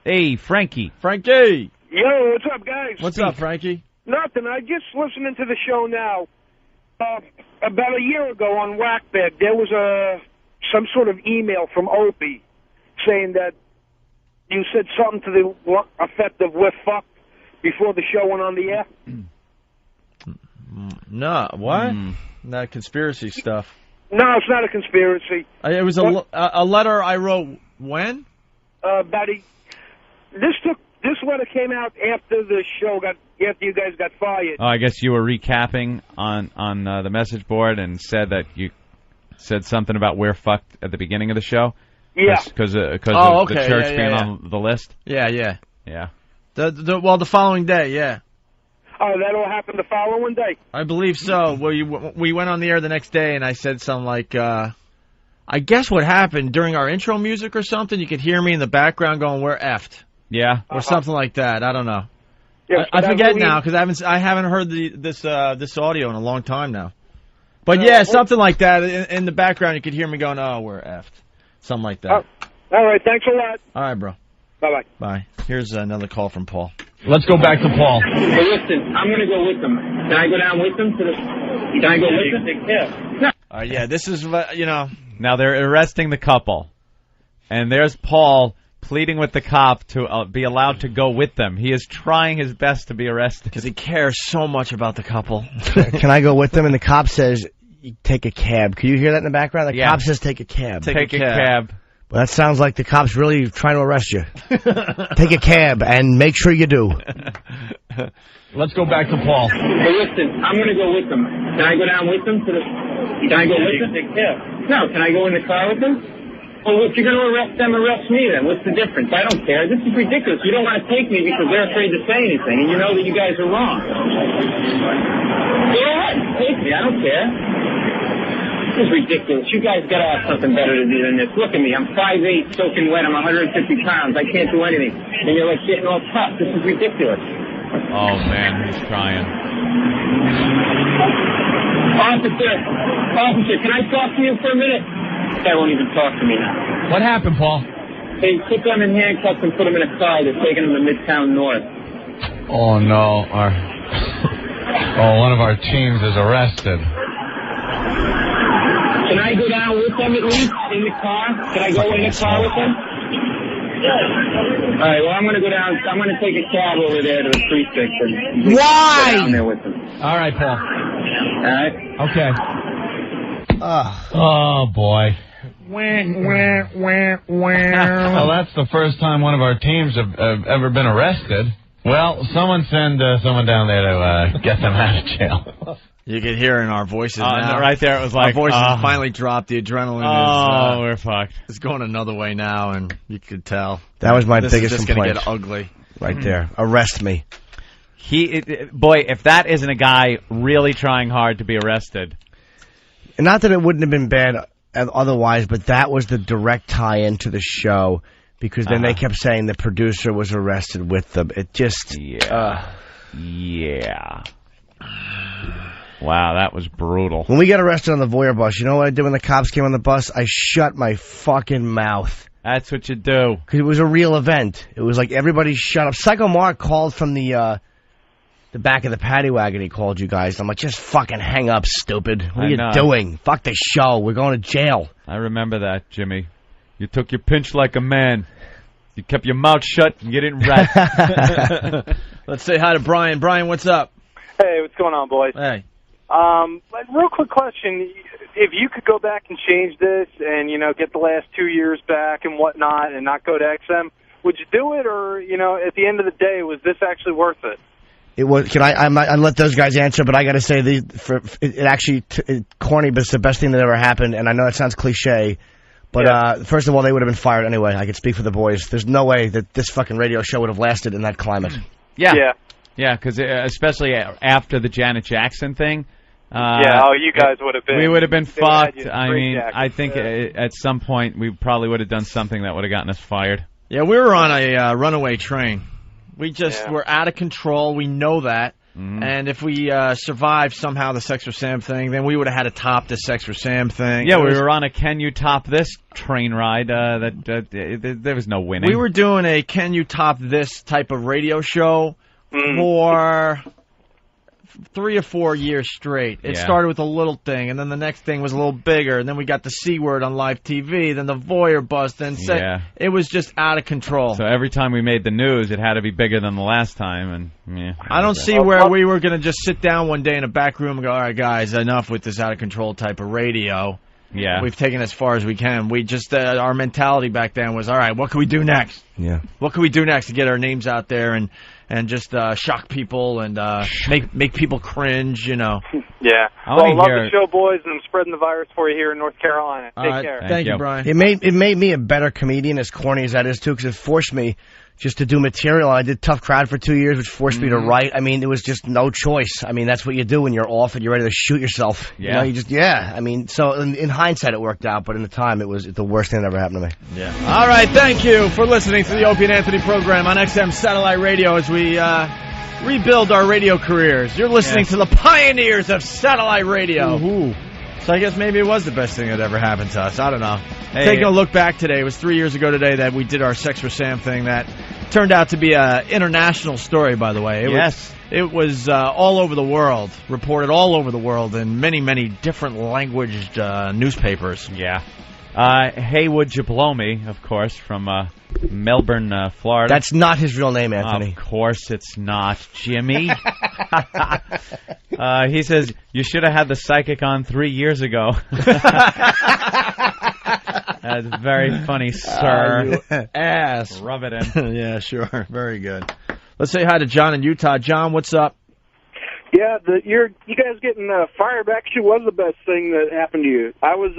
Hey, Frankie. Frankie. Yo, what's up, guys? What's up, Frankie? Nothing. I just listening to the show now. About a year ago on Whackbed, there was some sort of email from Opie saying that you said something to the effect of "we're fucked" before the show went on the air. No, what? Not conspiracy stuff. No, it's not a conspiracy. It was a letter I wrote when? This letter came out after the show after you guys got fired. Oh, I guess you were recapping on the message board and said that you said something about "we're fucked" at the beginning of the show. Yeah. Because of okay. the church being on the list. Yeah. Yeah. The following day, yeah. Oh, that all happened the following day? I believe so. We went on the air the next day, and I said something like, I guess what happened during our intro music or something, you could hear me in the background going, "We're effed." Yeah. Or something like that. I don't know. Yeah, I forget now, because I haven't heard this audio in a long time now. But yeah, something like that. In the background, you could hear me going, "Oh, we're effed." Something like that. All right, thanks a lot. All right, bro. Bye-bye. Bye. Here's another call from Paul. Let's go back to Paul. Hey, listen, I'm going to go with them. Can I go down with them? Can I go with them? Yeah. Yeah, this is, Now they're arresting the couple. And there's Paul pleading with the cop to be allowed to go with them. He is trying his best to be arrested. Because he cares so much about the couple. Can I go with them? And the cop says, "Take a cab." Can you hear that in the background? The cop says, "Take a cab." Take a cab. Well, that sounds like the cop's really trying to arrest you. Take a cab and make sure you do. Let's go back to Paul. Hey, listen, I'm going to go with them. Can I go down with them? Can I go with them? Yeah. No, can I go in the car with them? Well, if you're going to arrest them, arrest me then. What's the difference? I don't care. This is ridiculous. You don't want to take me because they're afraid to say anything, and you know that you guys are wrong. Go ahead. Take me. I don't care. This is ridiculous. You guys got to have something better to do than this. Look at me. I'm 5'8", soaking wet. I'm 150 pounds. I can't do anything. And you're like getting all tough. This is ridiculous. Oh, man, he's trying. Officer, can I talk to you for a minute? This guy won't even talk to me now. What happened, Paul? They took them in handcuffs and put them in a car. They're taking them to Midtown North. Oh, no. One of our teams is arrested. Can I go down with them at least in the car? Can I go in the car with them? All right, well, I'm going to go down. I'm going to take a cab over there to the precinct and go down there with them. All right, Paul. All right? Okay. Oh, boy. Well, that's the first time one of our teams have ever been arrested. Well, someone send someone down there to get them out of jail. You can hear in our voices now. Right there, it was like... Our voices finally dropped. The adrenaline is... we're fucked. It's going another way now, and you could tell. That was my biggest complaint. This is just going to get ugly. Right there. Arrest me. Boy, if that isn't a guy really trying hard to be arrested... And not that it wouldn't have been bad otherwise, but that was the direct tie-in to the show, because then they kept saying the producer was arrested with them. It just... Yeah. Wow, that was brutal. When we got arrested on the Voyeur bus, you know what I did when the cops came on the bus? I shut my fucking mouth. That's what you do. Because it was a real event. It was like everybody shut up. Psycho Mark called from the back of the paddy wagon. He called you guys. I'm like, just fucking hang up, stupid. What are you doing? Fuck the show. We're going to jail. I remember that, Jimmy. You took your pinch like a man. You kept your mouth shut and you didn't rat. Let's say hi to Brian. Brian, what's up? Hey, what's going on, boys? Hey. Real quick question. If you could go back and change this and, get the last 2 years back and whatnot and not go to XM, would you do it? Or, at the end of the day, was this actually worth it? It was. Can I let those guys answer, but I got to say, corny, but it's the best thing that ever happened, and I know it sounds cliche, but first of all, they would have been fired anyway. I could speak for the boys. There's no way that this fucking radio show would have lasted in that climate. Yeah, because especially after the Janet Jackson thing. You guys would have been... We would have been fucked. I mean, I think at some point we probably would have done something that would have gotten us fired. Yeah, we were on a runaway train. We just were out of control. We know that. Mm-hmm. And if we survived somehow the Sex for Sam thing, then we would have had to top the Sex for Sam thing. Yeah, we were on a Can You Top This train ride. There was no winning. We were doing a Can You Top This type of radio show for 3 or 4 years straight. It started with a little thing, and then the next thing was a little bigger, and then we got the C word on live TV, then the Voyeur bust, then it was just out of control. So every time we made the news, it had to be bigger than the last time. And I don't see where we were going to just sit down one day in a back room and go, all right, guys, enough with this out of control type of radio. Yeah. We've taken as far as we can. We just, our mentality back then was, all right, what can we do next? Yeah. What can we do next to get our names out there and just shock people and make people cringe, Yeah. Love hear... the show, boys, and I'm spreading the virus for you here in North Carolina. Take care. Thank you, Brian. It made me a better comedian, as corny as that is, too, because it forced me just to do material. I did Tough Crowd for 2 years, which forced me to write. I mean, it was just no choice. I mean, that's what you do when you're off and you're ready to shoot yourself. Yeah. I mean, so in hindsight, it worked out, but in the time, it was the worst thing that ever happened to me. Yeah. All right, thank you for listening to the Opie and Anthony program on XM Satellite Radio as we rebuild our radio careers. You're listening to the pioneers of satellite radio. Ooh. So I guess maybe it was the best thing that ever happened to us. I don't know. Hey, taking a look back today, it was 3 years ago today that we did our Sex for Sam thing that turned out to be an international story, by the way. It was all over the world, reported all over the world in many, many different languaged newspapers. Yeah. Hey, would you blow me, of course, from Melbourne, Florida. That's not his real name, Anthony. Of course it's not, Jimmy. He says, you should have had the psychic on 3 years ago. That's very funny, sir. You ass. Rub it in. Yeah, sure. Very good. Let's say hi to John in Utah. John, what's up? Yeah, you guys getting fired actually was the best thing that happened to you. I was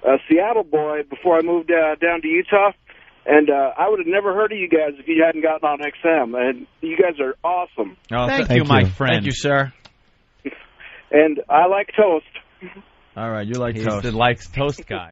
a Seattle boy before I moved down to Utah, and I would have never heard of you guys if you hadn't gotten on XM, and you guys are awesome. Oh, thank you, my friend. Thank you, sir. And I like toast. All right, you like He's toast. the likes toast guy.